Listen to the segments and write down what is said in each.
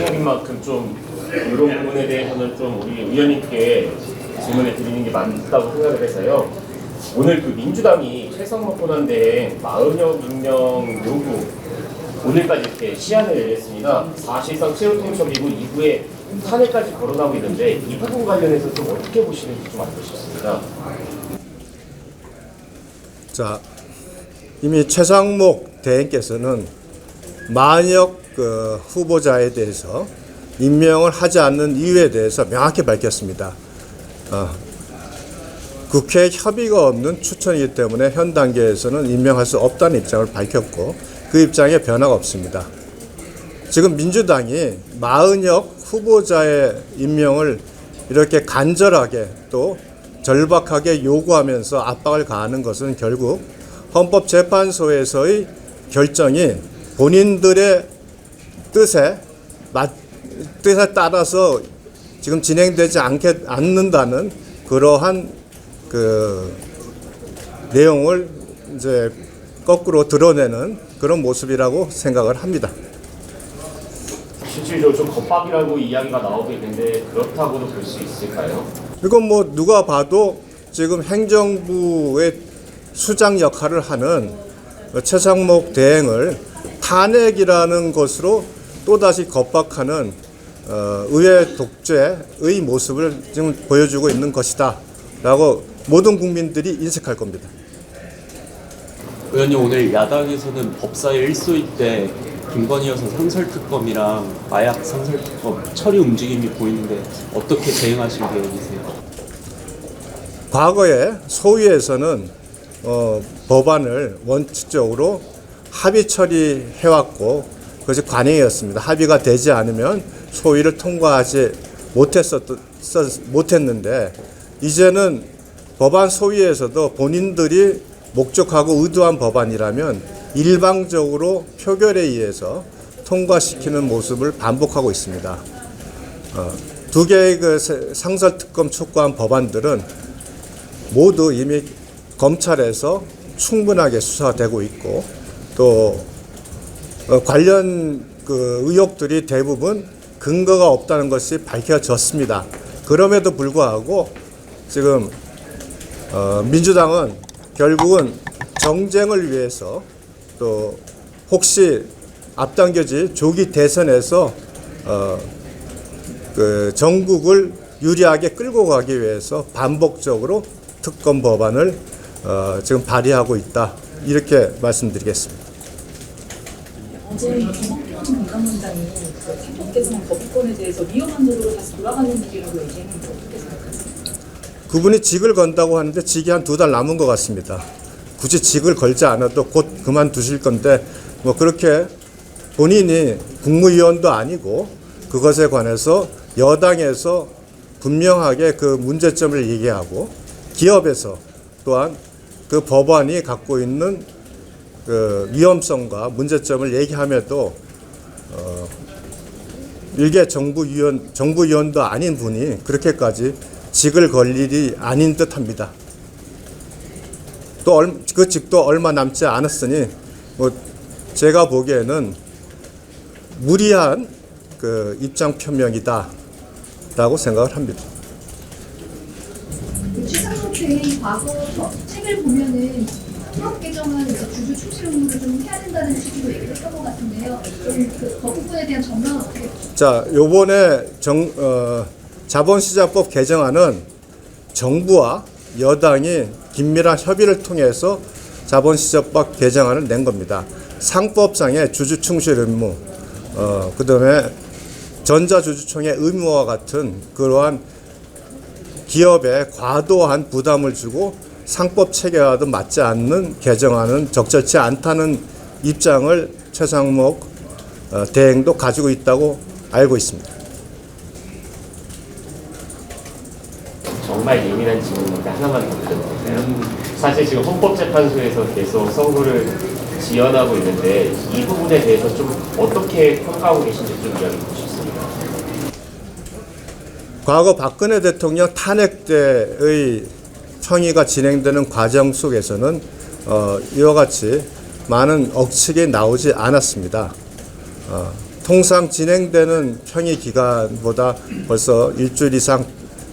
의견인 만큼 좀 이런 부분에 대해서는 좀 우리 의원님께 질문을 드리는 게 맞다고 생각을 해서요. 오늘 그 민주당이 최상목 권한대행 40여 임명 요구 오늘까지 이렇게 시한을 냈습니다. 사실상 최후통첩이고 이후에 탄핵까지 거론하고 있는데 이 부분 관련해서 좀 어떻게 보시는지 좀 알고 싶습니다. 자, 이미 최상목 대행께서는 만약 후보자에 대해서 임명을 하지 않는 이유에 대해서 명확히 밝혔습니다. 국회 협의가 없는 추천이기 때문에 현 단계에서는 임명할 수 없다는 입장을 밝혔고 그 입장에 변화가 없습니다. 지금 민주당이 마은혁 후보자의 임명을 이렇게 간절하게 또 절박하게 요구하면서 압박을 가하는 것은 결국 헌법재판소에서의 결정이 본인들의 뜻에 따라서 지금 진행되지 않는다는 그러한 내용을 이제 거꾸로 드러내는 그런 모습이라고 생각을 합니다. 실질적으로 좀 겁박이라고 이야기가 나오고 있는데 그렇다고도 볼 수 있을까요? 이건 뭐 누가 봐도 지금 행정부의 수장 역할을 하는 최상목 대행을 탄핵이라는 것으로 또다시 겁박하는 의회 독재의 모습을 지금 보여주고 있는 것이다 라고 모든 국민들이 인식할 겁니다. 의원님, 오늘 야당에서는 법사위 1소위 때 김건희 여사 상설특검이랑 마약 상설특검 처리 움직임이 보이는데 어떻게 대응하실 계획이세요? 과거에 소위에서는 법안을 원칙적으로 합의 처리해왔고 그것이 관행이었습니다. 합의가 되지 않으면 소위를 통과하지 못했는데 이제는 법안 소위에서도 본인들이 목적하고 의도한 법안이라면 일방적으로 표결에 의해서 통과시키는 모습을 반복하고 있습니다. 두 개의 상설특검 촉구한 법안들은 모두 이미 검찰에서 충분하게 수사되고 있고 또 관련 의혹들이 대부분 근거가 없다는 것이 밝혀졌습니다. 그럼에도 불구하고 지금 민주당은 결국은 정쟁을 위해서 또 혹시 앞당겨질 조기 대선에서 정국을 유리하게 끌고 가기 위해서 반복적으로 특검 법안을 지금 발의하고 있다 이렇게 말씀드리겠습니다. 어제 김학현 감감원장이 헌법 개정 거부권에 대해서 위험한 도로로 다시 돌아가는 일이라고 얘기했는데 어떻게 생각하세요? 그분이 직을 건다고 하는데 직이 한 2달 남은 것 같습니다. 굳이 직을 걸지 않아도 곧 그만두실 건데 뭐 그렇게 본인이 국무위원도 아니고 그것에 관해서 여당에서 분명하게 그 문제점을 얘기하고 기업에서 또한 그 법안이 갖고 있는 그 위험성과 문제점을 얘기함에도 일개 정부위원도 아닌 분이 그렇게까지 직을 걸 일이 아닌 듯합니다. 또 그 직도 얼마 남지 않았으니 뭐 제가 보기에는 무리한 그 입장 표명이다라고 생각을 합니다. 최상목 대행 과거 책을 보면은 헌법 개정안 주주 충실 의무를 좀 해야 된다는 취지로 얘기를 했던 것 같은데요. 좀 그 거부권에 대한 전망은 어떻게 보십니까? 자, 요번에 자본시장법 개정안은 정부와 여당이 긴밀한 협의를 통해서 자본시장법 개정안을 낸 겁니다. 상법상의 주주 충실 의무, 그다음에 전자주주총회 의무와 같은 그러한 기업에 과도한 부담을 주고 상법 체계와도 맞지 않는 개정안은 적절치 않다는 입장을 최상목 대행도 가지고 있다고 알고 있습니다. 정말 예민한 질문인데 하나만 더 드려볼까요? 사실 지금 헌법재판소에서 계속 선고를 지연하고 있는데 이 부분에 대해서 좀 어떻게 평가하고 계신지 좀 이야기해 주시겠습니다. 과거 박근혜 대통령 탄핵 때의 청의가 진행되는 과정 속에서는 이와 같이 많은 억측이 나오지 않았습니다. 통상 진행되는 평의 기간보다 벌써 일주일 이상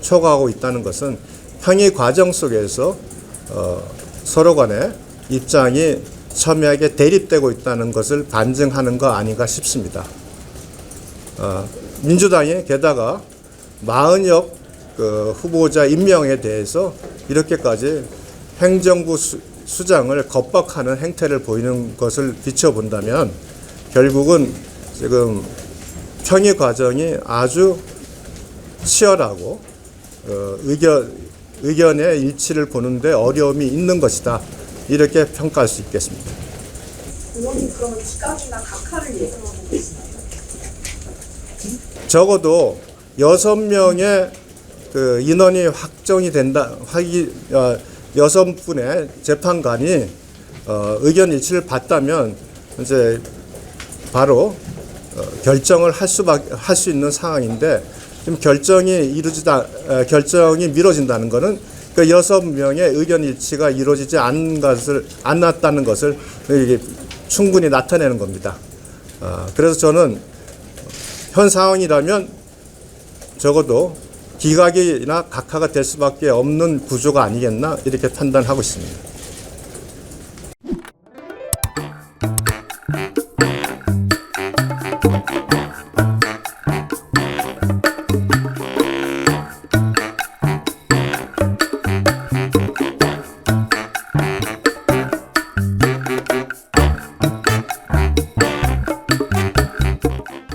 초과하고 있다는 것은 평의 과정 속에서 서로 간의 입장이 첨예하게 대립되고 있다는 것을 반증하는 거 아닌가 싶습니다. 민주당이 게다가 마은혁 후보자 임명에 대해서 이렇게까지 행정부 수장을 겁박하는 행태를 보이는 것을 비춰본다면 결국은 지금 평의 과정이 아주 치열하고 의견의 일치를 보는데 어려움이 있는 것이다. 이렇게 평가할 수 있겠습니다. 의원님 그러면 기각이나 각하를 예상하고 계시나요? 적어도 6명의 인원이 확정이 된다, 6분의 재판관이 의견 일치를 봤다면 이제 바로 결정을 할 수 있는 상황인데 지금 결정이 미뤄진다는 것은 그 6명의 의견 일치가 이루어지지 않았다는 것을 이게 충분히 나타내는 겁니다. 그래서 저는 현 상황이라면 적어도 기각이나 각하가 될 수밖에 없는 구조가 아니겠나 이렇게 판단하고 있습니다.